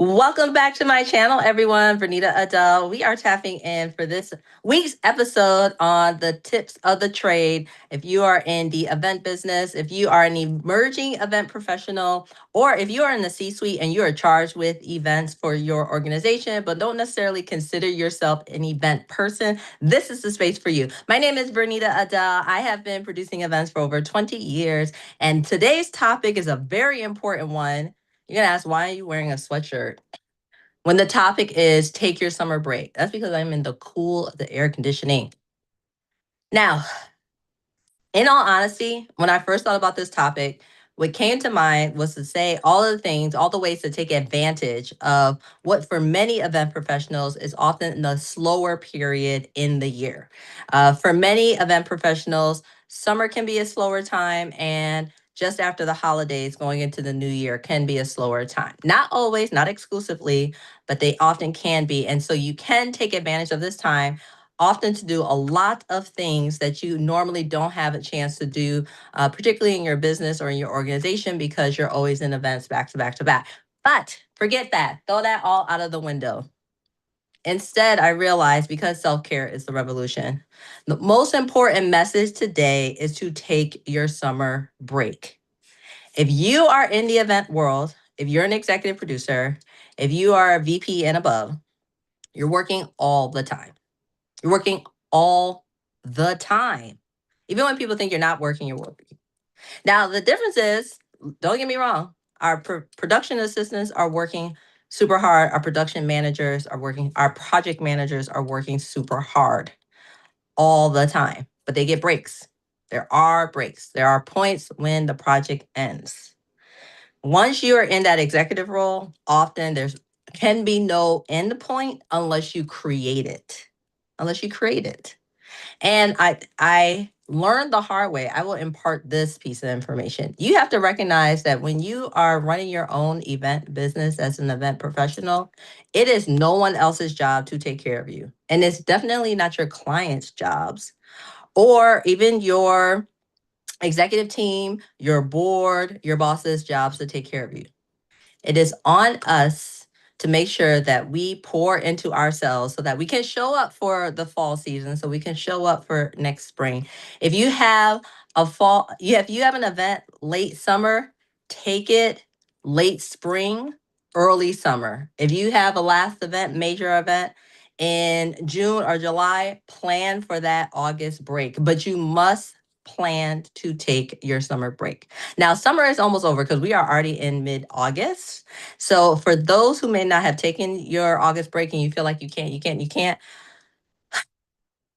Welcome back to my channel, everyone. Verneda Adele. We are tapping in for this week's episode on the tips of the trade. If you are in the event business, if you are an emerging event professional, or if you are in the C-suite and you are charged with events for your organization, but don't necessarily consider yourself an event person, this is the space for you. My name is Verneda Adele. I have been producing events for over 20 years, and today's topic is a very important one. You're going to ask, why are you wearing a sweatshirt? When the topic is take your summer break. That's because I'm in the cool of the air conditioning. Now, in all honesty, when I first thought about this topic, what came to mind was to say all of the things, all the ways to take advantage of what for many event professionals is often the slower period in the year. For many event professionals, summer can be a slower time, and just after the holidays going into the new year can be a slower time. Not always, not exclusively, but they often can be. And so you can take advantage of this time often to do a lot of things that you normally don't have a chance to do, particularly in your business or in your organization, because you're always in events back to back to back. But forget that, throw that all out of the window. Instead, I realized because self-care is the revolution, the most important message today is to take your summer break. If you are in the event world, if you're an executive producer, if you are a VP and above, you're working all the time. You're working all the time. Even when people think you're not working, you're working. Now, the difference is, don't get me wrong, our production assistants are working super hard. Our production managers are working, our project managers are working super hard all the time, but they get breaks. There are breaks. There are points when the project ends. Once you are in that executive role, often there's can be no end point unless you create it. Unless you create it. And I learned the hard way. I will impart this piece of information. You have to recognize that when you are running your own event business as an event professional, it is no one else's job to take care of you. And it's definitely not your client's jobs or even your executive team, your board, your boss's jobs to take care of you. It is on us to make sure that we pour into ourselves so that we can show up for the fall season, so we can show up for next spring. If you have if you have an event late summer, take it late spring, early summer. If you have a last event, major event in June or July, plan for that August break, but you must plan to take your summer break. Now, summer is almost over because we are already in mid-August. So for those who may not have taken your August break and you feel like you can't,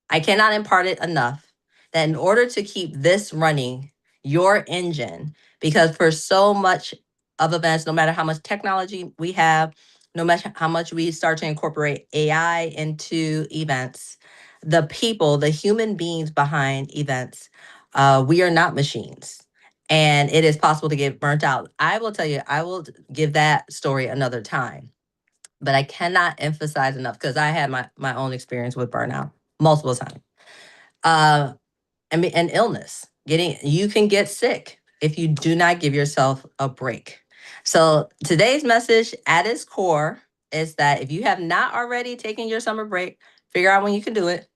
I cannot impart it enough that in order to keep this running, your engine, because for so much of events, no matter how much technology we have, no matter how much we start to incorporate AI into events, the people, the human beings behind events, we are not machines. And it is possible to get burnt out. I will tell you, I will give that story another time. But I cannot emphasize enough because I had my own experience with burnout multiple times. Uh, and illness. You can get sick if you do not give yourself a break. So today's message at its core is that if you have not already taken your summer break, figure out when you can do it.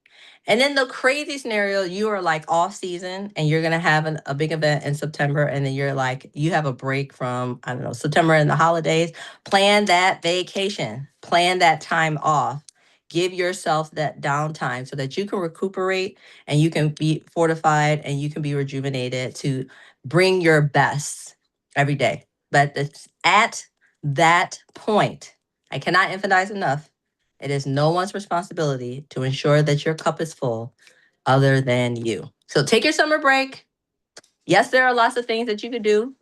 And then the crazy scenario, you are like off season and you're gonna have a big event in September, and then you're like, you have a break from, I don't know, September and the holidays. Plan that vacation, plan that time off. Give yourself that downtime so that you can recuperate and you can be fortified and you can be rejuvenated to bring your best every day. But at that point, I cannot emphasize enough, it is no one's responsibility to ensure that your cup is full other than you. So take your summer break. Yes, there are lots of things that you could do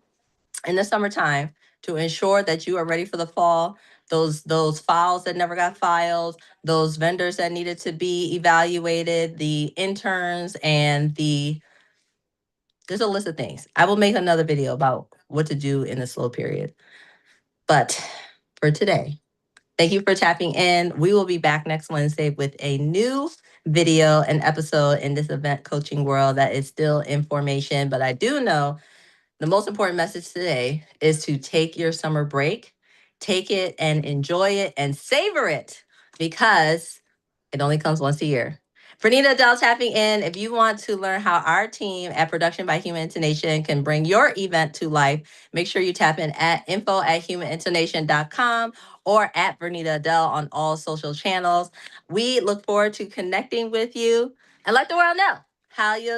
in the summertime to ensure that you are ready for the fall. Those files that never got filed, those vendors that needed to be evaluated, the interns, and there's a list of things. I will make another video about what to do in the slow period. But for today, thank you for tapping in. We will be back next Wednesday with a new video and episode in this event coaching world that is still in formation. But I do know the most important message today is to take your summer break. take it and enjoy it and savor it because it only comes once a year. Verneda Adele tapping in. If you want to learn how our team at Production by Human Intonation can bring your event to life, make sure you tap in at info@humanintonation.com or at Verneda Adele on all social channels. We look forward to connecting with you and let the world know how you